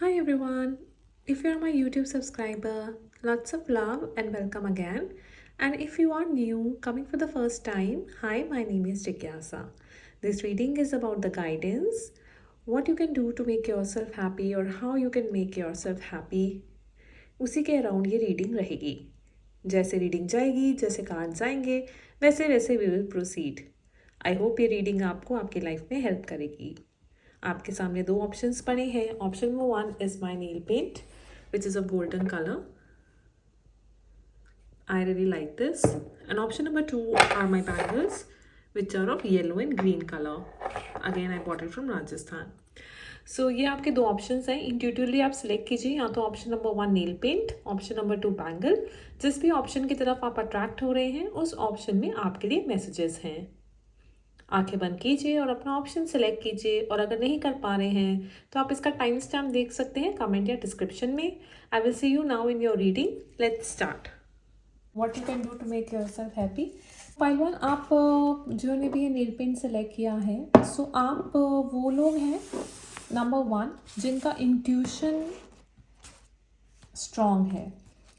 Hi everyone. If you're my YouTube subscriber, lots of love and welcome again. And if you are new, coming for the first time, hi, my name is Jigyasa. This reading is about the guidance, what you can do to make yourself happy or how you can make yourself happy. उसी के around ये reading रहेगी. जैसे reading जाएगी, जैसे cards आएंगे, वैसे वैसे we will proceed. I hope ये रीडिंग आपको आपकी लाइफ में हेल्प करेगी. आपके सामने दो ऑप्शंस पड़े हैं. Option number 1 is my nail paint which is of golden colour. I really like this. And option number 2 are my bangles which are of yellow and green color. Again I bought it from Rajasthan. So ये आपके दो options हैं. Intuitively आप select कीजिए या तो option number 1 nail paint, option number 2 bangle. जिस भी ऑप्शन की तरफ आप अट्रैक्ट हो रहे हैं उस ऑप्शन में आपके लिए मैसेजेस हैं. आंखें बंद कीजिए और अपना ऑप्शन सेलेक्ट कीजिए. और अगर नहीं कर पा रहे हैं तो आप इसका टाइम स्टैम्प देख सकते हैं कमेंट या डिस्क्रिप्शन में. I will see you now in your reading. Let's start. What you can do to make yourself happy. पहलवान, आप जिन्होंने भी ये नेल पेंट सेलेक्ट किया है, सो आप वो लोग हैं नंबर 1 जिनका इंट्यूशन स्ट्रॉन्ग है.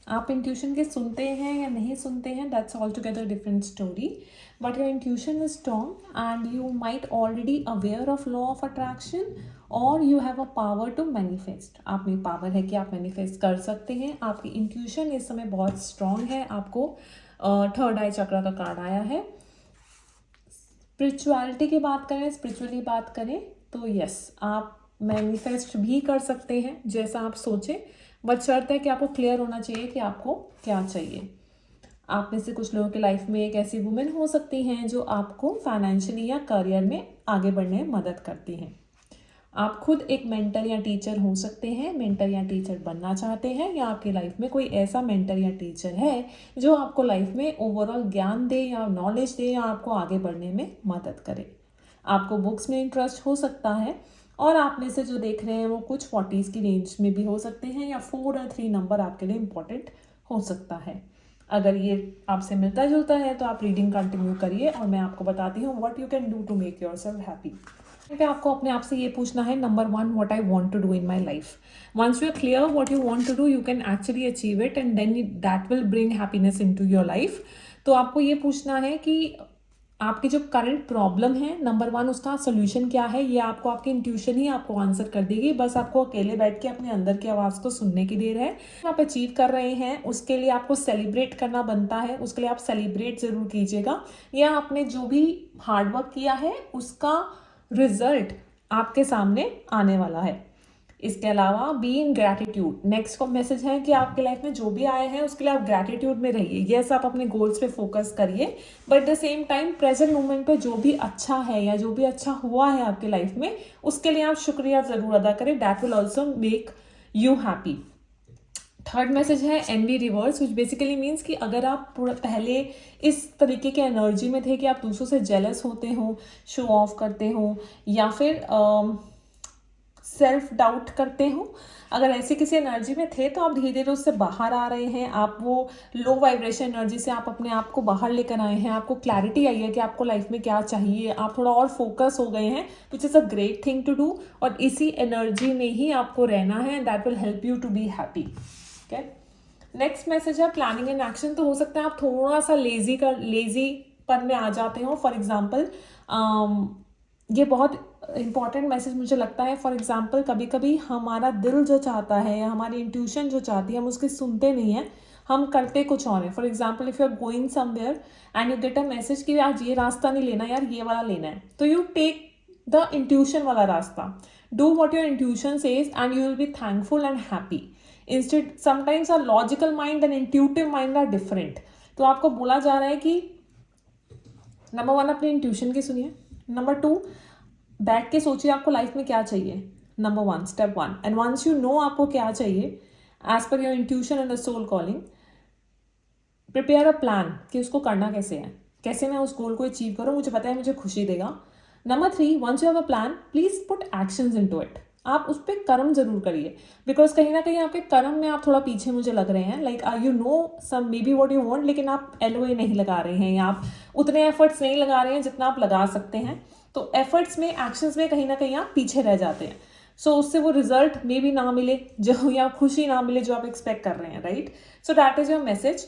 आप इंट्यूशन के सुनते हैं या नहीं सुनते हैं, that's all together different story. But your intuition is strong and you might already aware of law of attraction और you have a power to manifest. आप में पावर है कि आप मैनिफेस्ट कर सकते हैं. आपकी इंट्यूशन इस समय बहुत स्ट्रॉन्ग है. आपको थर्ड आई चक्र का कार्ड आया है. स्पिरिचुअलिटी की बात करें, स्पिरिचुअली बात करें तो यस, आप मैनिफेस्ट भी कर सकते हैं जैसा आप सोचें. बट शर्त है कि आपको क्लियर होना चाहिए कि आपको क्या चाहिए. आप में से कुछ लोगों की लाइफ में एक ऐसी वुमेन हो सकती हैं जो आपको फाइनेंशियली या करियर में आगे बढ़ने में मदद करती हैं. आप खुद एक मेंटर या टीचर हो सकते हैं, मेंटर या टीचर बनना चाहते हैं, या आपकी लाइफ में कोई ऐसा मेंटर या टीचर है जो आपको लाइफ में ओवरऑल ज्ञान दे या नॉलेज दे या आपको आगे बढ़ने में मदद करे. आपको बुक्स में इंटरेस्ट हो सकता है और आप में से जो देख रहे हैं वो कुछ 40s की रेंज में भी हो सकते हैं या 4 और 3 नंबर आपके लिए इम्पोर्टेंट हो सकता है. अगर ये आपसे मिलता जुलता है तो आप रीडिंग कंटिन्यू करिए और मैं आपको बताती हूँ what you can do to make yourself happy. आपको अपने आप से ये पूछना है, number 1, what I want to do in my life. Once you are clear what you want to do, you can actually achieve it and then that will bring happiness into your life. तो आपको ये पूछना है कि आपकी जो current problem है, number 1 उसका सोल्यूशन क्या है. ये आपको आपकी इंट्यूशन ही आपको आंसर कर देगी. बस आपको अकेले बैठ के अपने अंदर की आवाज़ को सुनने की देर है. आप अचीव कर रहे हैं उसके लिए आपको सेलिब्रेट करना बनता है. उसके लिए आप सेलिब्रेट ज़रूर कीजिएगा. या आपने जो भी हार्डवर्क किया है उसका रिजल्ट आपके सामने आने वाला है. इसके अलावा बी इन ग्रैटिट्यूड. नेक्स्ट का मैसेज है कि आपके लाइफ में जो भी आए हैं उसके लिए आप ग्रैटिट्यूड में रहिए. यस, आप अपने गोल्स पे फोकस करिए but at the same time present moment पे जो भी अच्छा है या जो भी अच्छा हुआ है आपके लाइफ में उसके लिए आप शुक्रिया ज़रूर अदा करें. That will also make you happy. Third message है envy reverse, which basically means कि अगर आप पहले इस तरीके के एनर्जी में थे कि आप दूसरों से जेलस होते हो, शो ऑफ करते हो या फिर सेल्फ डाउट करते हो, अगर ऐसी किसी एनर्जी में थे तो आप धीरे धीरे उससे बाहर आ रहे हैं. आप वो लो वाइब्रेशन एनर्जी से आप अपने आप को बाहर लेकर आए हैं. आपको क्लैरिटी आई है कि आपको लाइफ में क्या चाहिए. आप थोड़ा और फोकस हो गए हैं, which is a great thing to do. और इसी एनर्जी में ही आपको रहना है. That will help you to be happy. Okay, next message है प्लानिंग एंड एक्शन. तो हो सकता है आप थोड़ा सा लेजीपन में आ जाते हो. फॉर एग्जाम्पल ये बहुत इंपॉर्टेंट मैसेज मुझे लगता है. फॉर एग्जाम्पल कभी कभी हमारा दिल जो चाहता है या हमारी इंट्यूशन जो चाहती है हम उसकी सुनते नहीं हैं, हम करते कुछ और हैं. For example if you are going somewhere and you get a message कि आज ये रास्ता नहीं लेना यार, ये वाला लेना है, तो यू टेक द इंट्यूशन वाला रास्ता. Do what your intuition says and you will be thankful and happy. Instead sometimes our logical mind and intuitive mind are different. तो आपको बोला जा रहा है कि नंबर 1 अपनी इंट्यूशन की सुनिए. नंबर 2 बैठ के सोचिए आपको लाइफ में क्या चाहिए. Number 1, step 1. And once you know आपको क्या चाहिए as per your intuition and the soul calling, prepare a plan कि उसको करना कैसे है, कैसे मैं उस गोल को अचीव करूँ. मुझे पता है मुझे खुशी देगा. Number 3, once you have a plan please put actions into it. आप उस पर कर्म जरूर करिए. बिकॉज कहीं ना कहीं आपके कर्म में आप थोड़ा पीछे मुझे लग रहे हैं. Like you know some maybe what you want, लेकिन आप LOA नहीं लगा रहे हैं या आप उतने एफर्ट्स नहीं लगा रहे हैं जितना आप लगा सकते हैं. तो एफर्ट्स में, एक्शंस में कहीं ना कहीं आप पीछे रह जाते हैं. सो उससे वो रिजल्ट में भी ना मिले जो, या खुशी ना मिले जो आप एक्सपेक्ट कर रहे हैं, right? So that is your message.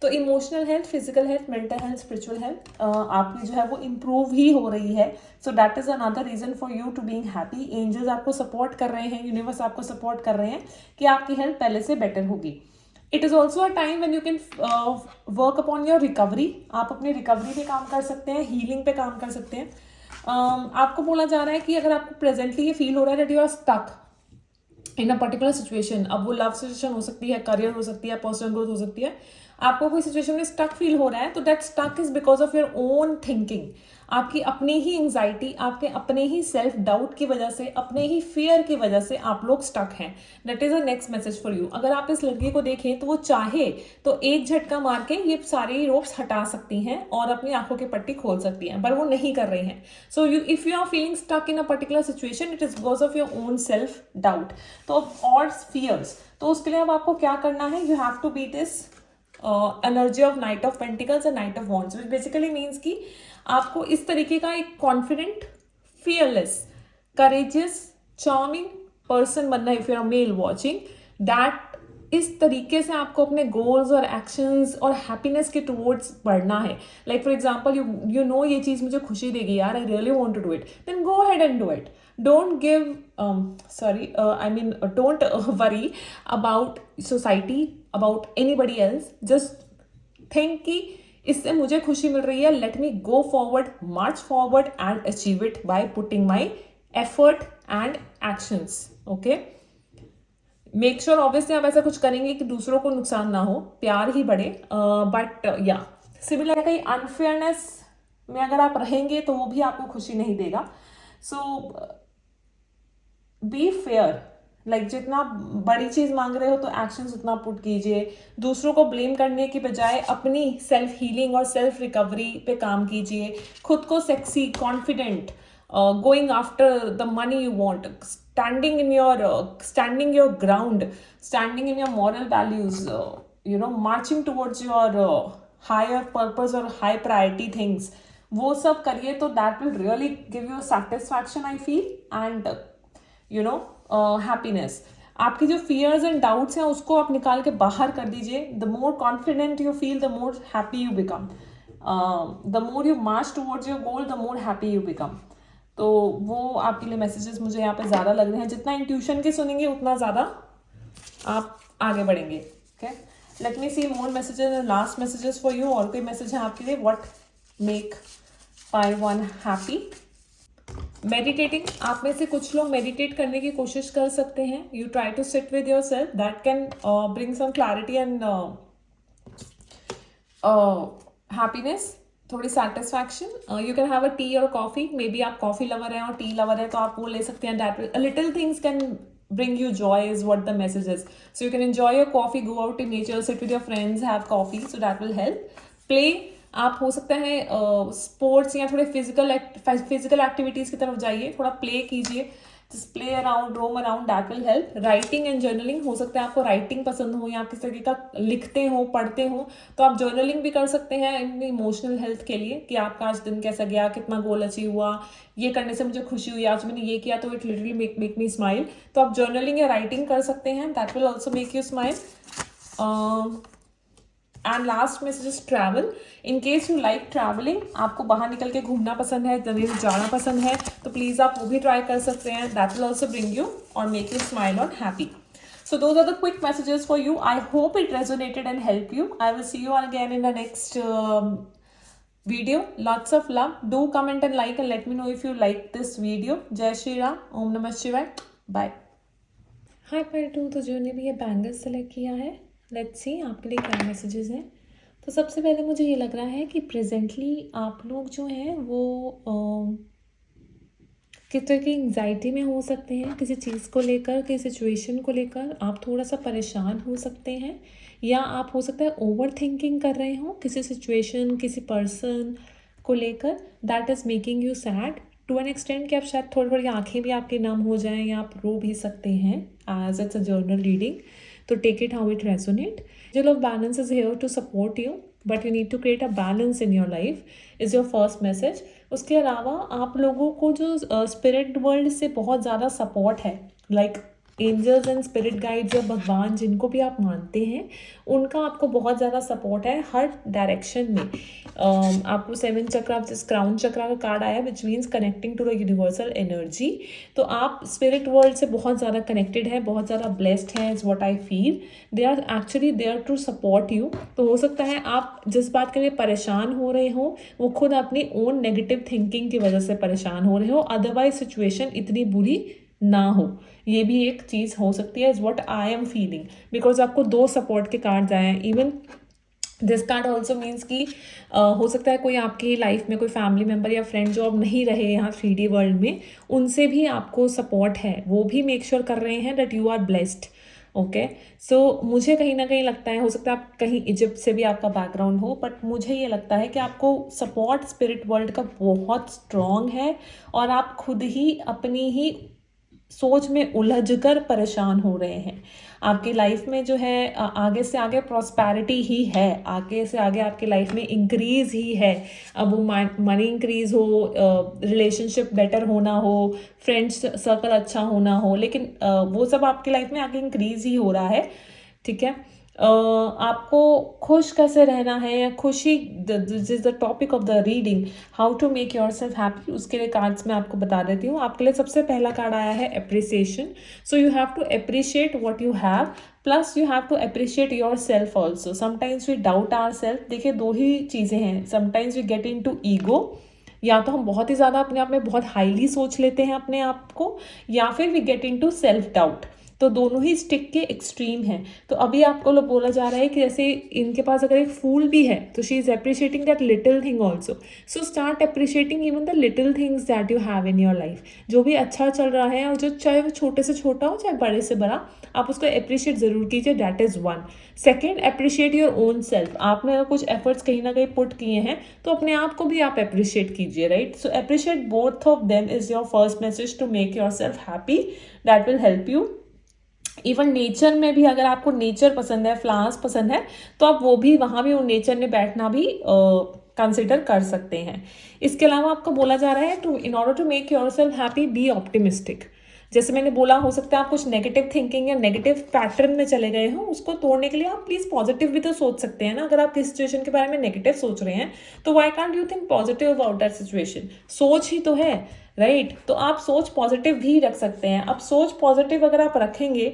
तो emotional health, physical health, mental health, spiritual health आपकी जो है वो इम्प्रूव ही हो रही है। So that is another reason for you to being happy. Angels आपको सपोर्ट कर रहे हैं, यूनिवर्स आपको सपोर्ट कर रहे हैं कि आपकी हेल्थ पहले से बेटर होगी। It is also a time when you can work upon your recovery. आप अपनी रिकवरी पे काम कर सकते हैं, हीलिंग पे काम कर सकते हैं। आपको बोला जा रहा है कि अगर आपको प्रेजेंटली ये फील हो रहा है that you are stuck in a particular situation, अब वो लव सिचुएशन हो सकती है, करियर हो सकती है, पर्सनल ग्रोथ हो सकती है, आपको कोई सिचुएशन में स्टक फील हो रहा है, तो that stuck is because of your own thinking. आपकी अपनी ही एंग्जाइटी, आपके अपने ही सेल्फ डाउट की वजह से, अपने ही फियर की वजह से आप लोग स्टक हैं। That is a next message for you. अगर आप इस लड़की को देखें तो वो चाहे तो एक झटका मार के ये सारी रोप्स हटा सकती हैं और अपनी आंखों की पट्टी खोल सकती हैं, पर वो नहीं कर रही हैं। So you if you are feeling stuck in a particular situation, it is because of your own self doubt तो और फियर्स। तो उसके लिए अब आपको क्या करना है, you have to be this energy of knight of pentacles and knight of wands, which basically means कि आपको इस तरीके का एक confident, fearless, courageous, charming person बनना है। If you are male watching that, इस तरीके से आपको अपने गोल्स और एक्शंस और हैप्पीनेस के टुवर्ड्स बढ़ना है। Like for example you know ये चीज़ मुझे खुशी देगी यार, I really want to do it, then go ahead and do it. Don't give don't worry about society, about anybody else. Just think कि इससे मुझे खुशी मिल रही है, let me go forward, march forward and achieve it by putting my effort and actions. Okay? Make sure obviously आप ऐसा कुछ करेंगे कि दूसरों को नुकसान ना हो, प्यार ही बढ़े, बट या सिमिलर कहीं अनफेयरनेस में अगर आप रहेंगे तो वो भी आपको खुशी नहीं देगा। सो बी फेयर, लाइक जितना बड़ी चीज मांग रहे हो तो एक्शंस उतना पुट कीजिए। दूसरों को ब्लेम करने की बजाय अपनी सेल्फ हीलिंग और सेल्फ रिकवरी पे काम कीजिए। खुद को sexy, confident, going after the money you want, standing your ground, standing in your moral values, marching towards your higher purpose or high priority things, वो सब करिए तो that will really give you satisfaction, I feel, and happiness. आपकी जो fears and doubts हैं उसको आप निकाल के बाहर कर दीजिए. The more confident you feel, the more happy you become. The more you march towards your goal, the more happy you become. तो वो आपके लिए मैसेजेस मुझे यहाँ पे ज़्यादा लग रहे हैं. जितना इंट्यूशन के सुनेंगे उतना ज़्यादा आप आगे बढ़ेंगे. Okay, let me see more messages and last messages for you. और कोई मैसेज है आपके लिए? What make pie one happy? Meditating. आप में से कुछ लोग मेडिटेट करने की कोशिश कर सकते हैं. You try to sit with your self. That can bring some clarity and happiness, थोड़ी satisfaction. You can have a tea और कॉफी. मे बी आप कॉफी लवर हैं और टी लवर है तो आप वो ले सकते हैं. That little things can bring you joy is what the message is. So you can enjoy your coffee, go out in nature, sit with your friends, have coffee, so that will help. Play. आप हो सकता है sports या थोड़े physical activities की तरफ जाइए, थोड़ा प्ले कीजिए. Just play around, roam around, that will help. Writing and journaling. हो सकता है आपको राइटिंग पसंद हो या किस तरीके का लिखते हो, पढ़ते हो, तो आप जर्नलिंग भी कर सकते हैं इन इमोशनल हेल्थ के लिए कि आपका आज दिन कैसा गया, कितना गोल अचीव हुआ, ये करने से मुझे खुशी हुई, आज मैंने ये किया तो it literally make me smile. तो आप जर्नलिंग या राइटिंग कर सकते हैं. That will also make you smile. And last message is travel. In case you like travelling, आपको बाहर निकल के घूमना पसंद है, जाना पसंद है, तो प्लीज़ आप वो भी ट्राई कर सकते हैं. That will also bring you और मेक यू स्माइल और happy. So those are the quick messages for you. I hope it resonated and helped you. I will see you all again in the next video. Lots of love. Do comment and like and let me know if you like this video. Jai Shri Ram. Om Namah Shivaya. Bye. Hi Partu. तो जो ने भी ये bangles select किया है, let's see आपके लिए क्या मैसेजेस हैं. तो सबसे पहले मुझे ये लग रहा है कि प्रेजेंटली आप लोग जो हैं वो किस तरह की एंग्जाइटी में हो सकते हैं. किसी चीज़ को लेकर, किसी सिचुएशन को लेकर आप थोड़ा सा परेशान हो सकते हैं, या आप हो सकता है ओवर थिंकिंग कर रहे हो किसी सिचुएशन, किसी पर्सन को लेकर. That is making you sad to an extent कि आप शायद थोड़ी थोड़ी आँखें भी आपकी नम हो जाएं या आप रो भी सकते हैं. As it's a journal reading, तो take it how it resonate. Angel of Balance is here to support you, but you need to create a balance in your life is your first message. उसके अलावा आप लोगों को जो spirit world से बहुत ज़्यादा सपोर्ट है, like angels and spirit guides या भगवान जिनको भी आप मानते हैं, उनका आपको बहुत ज़्यादा सपोर्ट है हर डायरेक्शन में। आपको 7 चक्रा, जिस क्राउन चक्रा का कार्ड आया which means connecting to the universal energy, तो आप स्पिरिट वर्ल्ड से बहुत ज़्यादा कनेक्टेड है, बहुत ज़्यादा ब्लेस्ड है, is what I feel. They are actually there to support you. तो हो सकता है आप जिस बात के लिए परेशान हो रहे हो वो खुद अपनी ओन नेगेटिव थिंकिंग की वजह से परेशान हो रहे हो, अदरवाइज सिचुएशन इतनी बुरी ना हो। ये भी एक चीज़ हो सकती है, is what I am feeling, because आपको 2 सपोर्ट के कार्ड्स आए हैं। Even this card also means कि हो सकता है कोई आपकी लाइफ में कोई फैमिली मेम्बर या फ्रेंड जो अब नहीं रहे यहाँ 3D वर्ल्ड में, उनसे भी आपको सपोर्ट है, वो भी मेक श्योर कर रहे हैं that you are blessed. Okay, so मुझे कहीं ना कहीं लगता है, हो सकता है आप कहीं इजिप्ट से भी आपका बैकग्राउंड हो, बट मुझे ये लगता है कि आपको सपोर्ट स्पिरिट वर्ल्ड का बहुत स्ट्रॉन्ग है और आप खुद ही अपनी ही सोच में उलझकर परेशान हो रहे हैं। आपकी लाइफ में जो है आगे से आगे प्रॉस्पैरिटी ही है, आगे से आगे आपकी लाइफ में इंक्रीज ही है। अब वो मनी इंक्रीज हो, रिलेशनशिप बेटर होना हो, फ्रेंड्स सर्कल अच्छा होना हो, लेकिन वो सब आपकी लाइफ में आगे इंक्रीज ही हो रहा है। ठीक है, आपको खुश कैसे रहना है या खुशी, this is the topic of the reading, how to make yourself happy, उसके लिए कार्ड्स मैं आपको बता देती हूँ। आपके लिए सबसे पहला कार्ड आया है appreciation. So you have to appreciate what you have, plus you have to appreciate yourself also. Sometimes we doubt ourselves. देखिए 2 ही चीज़ें हैं, sometimes we get into ego, या तो हम बहुत ही ज़्यादा अपने आप में बहुत हाईली सोच लेते हैं अपने आप को, या फिर we get into self doubt. तो दोनों ही स्टिक के एक्सट्रीम हैं। तो अभी आपको लोग बोला जा रहा है कि जैसे इनके पास अगर एक फूल भी है तो she is appreciating that little thing also. So start appreciating even the little things that you have in your life. जो भी अच्छा चल रहा है और जो चाहे वो छोटे से छोटा हो चाहे बड़े से बड़ा, आप उसको अप्रिशिएट ज़रूर कीजिए। That is 1। Second, appreciate your own self. आपने अगर कुछ एफर्ट्स कहीं ना कहीं पुट किए हैं तो अपने आप को भी आप अप्रिशिएट कीजिए, right. So appreciate both of them is your first message to make yourself happy. That will help you. Even nature में भी अगर आपको नेचर पसंद है, फ्लावर्स पसंद है, तो आप वो भी वहाँ भी उन नेचर में बैठना भी कंसिडर कर सकते हैं। इसके अलावा आपको बोला जा रहा है to in order to make yourself happy be optimistic. जैसे मैंने बोला, हो सकता है आप कुछ नेगेटिव थिंकिंग या नेगेटिव पैटर्न में चले गए हो, उसको तोड़ने के लिए आप प्लीज़ पॉजिटिव भी तो सोच सकते हैं ना। अगर आप किसी सिचुएशन के बारे में नेगेटिव सोच रहे हैं तो why can't you think positive about that situation. सोच ही तो है, राइट। तो आप सोच पॉजिटिव भी रख सकते हैं। अब सोच पॉजिटिव अगर आप रखेंगे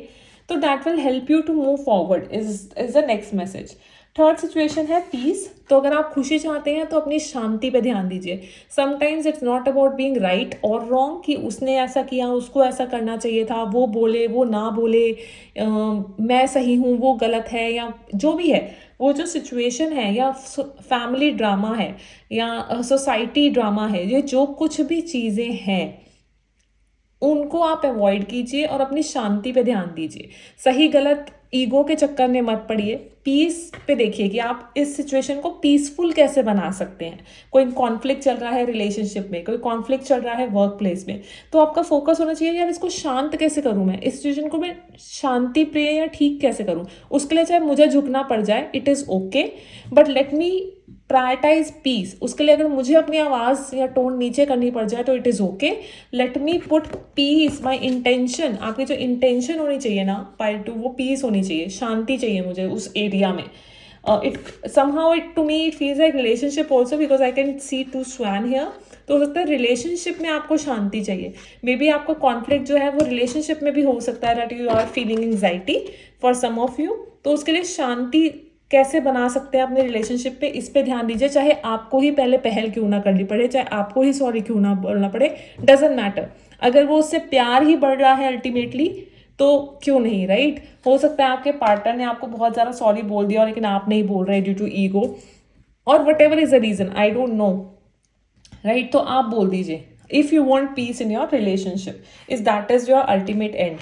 तो that will help you to move forward is the next message. Third situation है पीस। तो अगर आप खुशी चाहते हैं तो अपनी शांति पे ध्यान दीजिए। Sometimes it's not about being right और रॉन्ग, कि उसने ऐसा किया उसको ऐसा करना चाहिए था, वो बोले वो ना बोले, मैं सही हूँ वो गलत है, या जो भी है वो जो सिचुएशन है, या फैमिली ड्रामा है या सोसाइटी ड्रामा है, ये जो कुछ भी चीज़ें हैं उनको आप अवॉइड कीजिए और अपनी शांति पे ध्यान दीजिए। सही गलत ईगो के चक्कर में मत पड़िए। पीस पे देखिए कि आप इस सिचुएशन को पीसफुल कैसे बना सकते हैं। कोई कॉन्फ्लिक्ट चल रहा है रिलेशनशिप में, कोई कॉन्फ्लिक्ट चल रहा है वर्क प्लेस में, तो आपका फोकस होना चाहिए यार इसको शांत कैसे करूं, मैं इस सिचुएशन को मैं शांति प्रिय या ठीक कैसे करूं। उसके लिए चाहे मुझे झुकना पड़ जाए, it is okay, but let me prioritize peace. उसके लिए अगर मुझे अपनी आवाज़ या टोन नीचे करनी पड़ जाए तो it is okay. Let me put peace, my intention. आपकी जो इंटेंशन होनी चाहिए ना पाइल टू, वो पीस होनी चाहिए, शांति चाहिए मुझे उस एरिया में। It somehow it to me it feels like relationship also, because I can see 2 swan here. तो हो सकता है रिलेशनशिप में आपको शांति चाहिए। मे बी आपका कॉन्फ्लिक्ट जो है वो रिलेशनशिप में भी हो सकता है, that you are feeling anxiety for some of you. तो उसके लिए शांति कैसे बना सकते हैं अपने रिलेशनशिप पे, इस पे ध्यान दीजिए। चाहे आपको ही पहले पहल क्यों ना करनी पड़े, चाहे आपको ही सॉरी क्यों ना बोलना पड़े, डजेंट मैटर। अगर वो उससे प्यार ही बढ़ रहा है अल्टीमेटली तो क्यों नहीं, राइट। हो सकता है आपके पार्टनर ने आपको बहुत ज़्यादा सॉरी बोल दिया लेकिन आप नहीं बोल रहे ड्यू टू ईगो और whatever is the reason, I don't know, right. तो आप बोल दीजिए if you want peace in your relationship, is that is your ultimate end,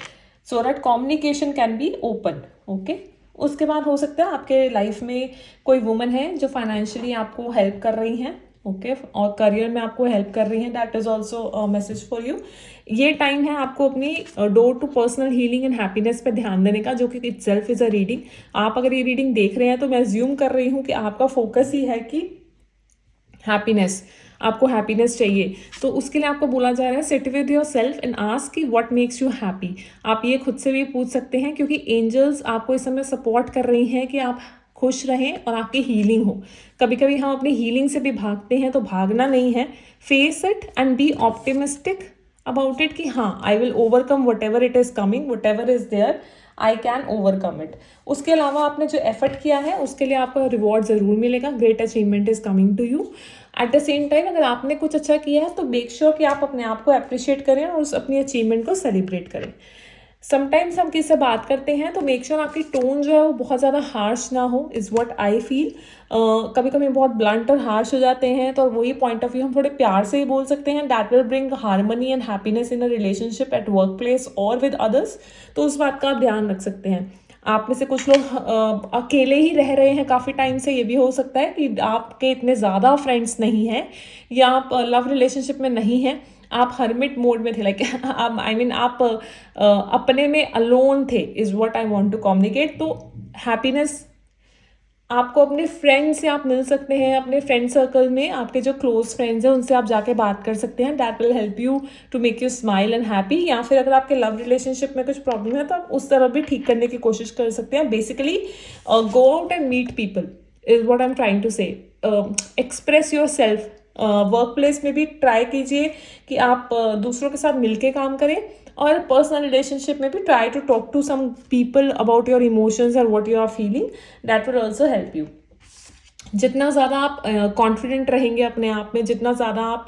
so that communication can be open. Okay, उसके बाद हो सकता है आपके लाइफ में कोई वुमन है जो फाइनेंशियली आपको हेल्प कर रही हैं, ओके, और करियर में आपको हेल्प कर रही हैं। That is also message for you. ये टाइम है आपको अपनी door to personal healing and happiness पे ध्यान देने का, जो कि itself is a reading. आप अगर ये रीडिंग देख रहे हैं तो मैं अज्यूम कर रही हूँ कि आपका फोकस ही है कि हैप्पीनेस, आपको हैप्पीनेस चाहिए, तो उसके लिए आपको बोला जा रहा है seat with your self and ask कि व्हाट मेक्स यू हैप्पी। आप ये खुद से भी पूछ सकते हैं, क्योंकि एंजल्स आपको इस समय सपोर्ट कर रही हैं कि आप खुश रहें और आपकी हीलिंग हो। कभी कभी हम अपनी हीलिंग से भी भागते हैं, तो भागना नहीं है, face it and be optimistic about it कि हाँ, I will overcome whatever it is coming, whatever is there, I can overcome it. उसके अलावा आपने जो एफर्ट किया है उसके लिए आपको रिवॉर्ड ज़रूर मिलेगा, great achievement is coming to you. At the same time अगर आपने कुछ अच्छा किया है तो मेक श्योर कि आप अपने आप को अप्रिशिएट करें और उस अपनी अचीवमेंट को सेलिब्रेट करें। समटाइम्स हम किससे बात करते हैं तो मेक श्योर आपकी टोन जो है वो बहुत ज़्यादा हार्श ना हो, इज़ व्हाट आई फील। कभी कभी बहुत ब्लंट और हार्श हो जाते हैं, तो वही पॉइंट ऑफ व्यू हम थोड़े प्यार से ही बोल सकते हैं। That will bring harmony and happiness in a relationship at work place और विद अदर्स। तो उस बात का आप ध्यान रख सकते हैं। आप में से कुछ लोग अकेले ही रह रहे हैं काफ़ी टाइम से, ये भी हो सकता है कि आपके इतने ज़्यादा फ्रेंड्स नहीं हैं, या आप लव रिलेशनशिप में नहीं हैं, आप हर्मिट मोड में थे, लाइक आई मीन आप अपने में अलोन थे, is what I want to communicate. तो हैप्पीनेस आपको अपने फ्रेंड से आप मिल सकते हैं, अपने फ्रेंड सर्कल में आपके जो क्लोज फ्रेंड्स हैं उनसे आप जाके बात कर सकते हैं। That will help you to make you smile and happy. या फिर अगर आपके लव रिलेशनशिप में कुछ प्रॉब्लम है तो आप उस तरफ भी ठीक करने की कोशिश कर सकते हैं। Basically go out and meet people is what I am trying to say. Express your self. Work place में भी ट्राई कीजिए कि आप दूसरों के साथ मिलके काम करें, और पर्सनल रिलेशनशिप में भी try to talk to some people about your emotions और what you are feeling. That will also help you. जितना ज़्यादा आप कॉन्फिडेंट रहेंगे अपने आप में, जितना ज़्यादा आप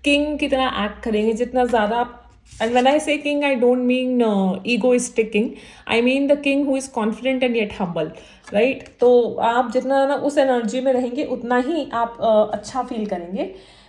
किंग की तरह एक्ट करेंगे, जितना ज़्यादा आप, and when I say king, I don't mean egoistic king. I mean the king who is confident and yet humble, right? तो आप जितना ना उस एनर्जी में रहेंगे उतना ही आप अच्छा फील करेंगे।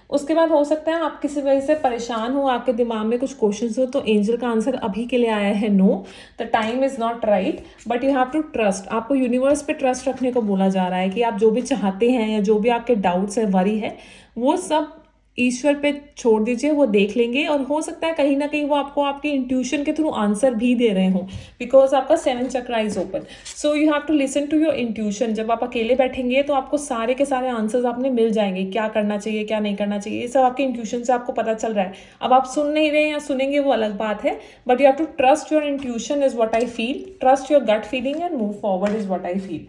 उसके बाद हो सकता है आप किसी वजह से परेशान हो, आपके दिमाग में कुछ क्वेश्चंस हो, तो एंजल का आंसर अभी के लिए आया है no, the time is not right, but you have to trust. आपको यूनिवर्स पे ट्रस्ट रखने को बोला जा रहा है कि आप जो भी चाहते हैं या जो भी आपके डाउट्स है, वरी है, वो सब ईश्वर पे छोड़ दीजिए, वो देख लेंगे। और हो सकता है कहीं ना कहीं वो आपको आपके इंट्यूशन के थ्रू आंसर भी दे रहे हों, बिकॉज आपका 7 chakra is open. So you have to listen to your intuition. जब आप अकेले बैठेंगे तो आपको सारे के सारे आंसर्स आपने मिल जाएंगे, क्या करना चाहिए क्या नहीं करना चाहिए, ये सब आपके इंट्यूशन से आपको पता चल रहा है। अब आप सुन नहीं रहे या सुनेंगे वो अलग बात है, but you have to trust your intuition is what I feel. Trust your gut feeling and move forward is what I feel.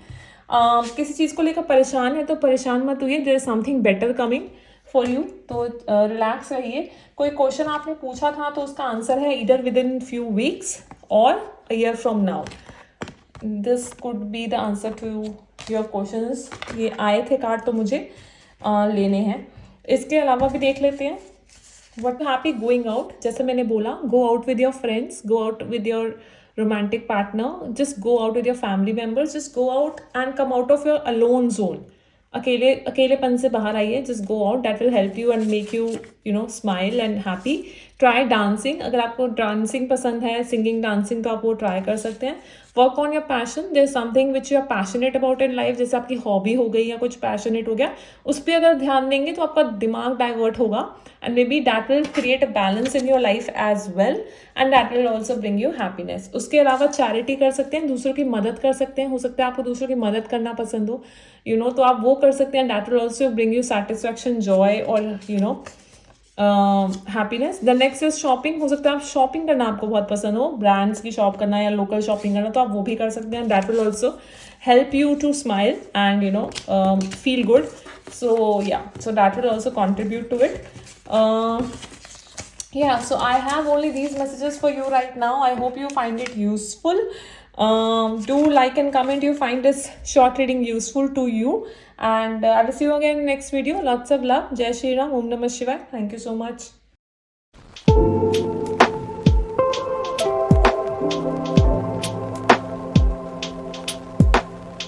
किसी चीज़ को लेकर परेशान है तो परेशान मत हुई, there is something better coming for you, तो रिलैक्स रहिए। कोई क्वेश्चन आपने पूछा था तो उसका आंसर है इधर विद इन फ्यू वीक्स और a year from now. This could be the answer to your questions. ये आए थे कार्ड तो मुझे लेने हैं। इसके अलावा भी देख लेते हैं व्हाट हैप्पी गोइंग आउट। जैसे मैंने बोला, go out with your friends, go out with your romantic partner, just go out with your family members, just go out and come out of your alone zone. अकेलेपन से बाहर आइए, just go out, that will help you and make you know smile and happy. Try dancing, अगर आपको dancing पसंद है, singing dancing, तो आप वो ट्राई कर सकते हैं। Work on your passion, there something which you are passionate about in life, जैसे आपकी हॉबी हो गई या कुछ पैशनेट हो गया, उस पर अगर ध्यान देंगे तो आपका दिमाग डाइवर्ट होगा and maybe that will create a balance in your life as well and that will also bring you happiness. उसके अलावा चैरिटी कर सकते हैं, दूसरों की मदद कर सकते हैं। हो सकता है आपको दूसरों की मदद करना पसंद हो, तो आप वो कर सकते हैं। That will also bring you satisfaction, joy और happiness. The next is shopping. हो सकता है आप शॉपिंग करना आपको बहुत पसंद हो, ब्रांड्स की शॉप करना या लोकल शॉपिंग करना, तो आप वो भी कर सकते हैं। That will also help you to smile and feel good. So so that will also contribute to it. So I have only these messages for you right now. I hope you find it useful. Do like and comment you find this short reading useful to you, and I will see you again in next video. Lots of love. Jai Shri Ram. Om Namah Shivaya. Thank you so much.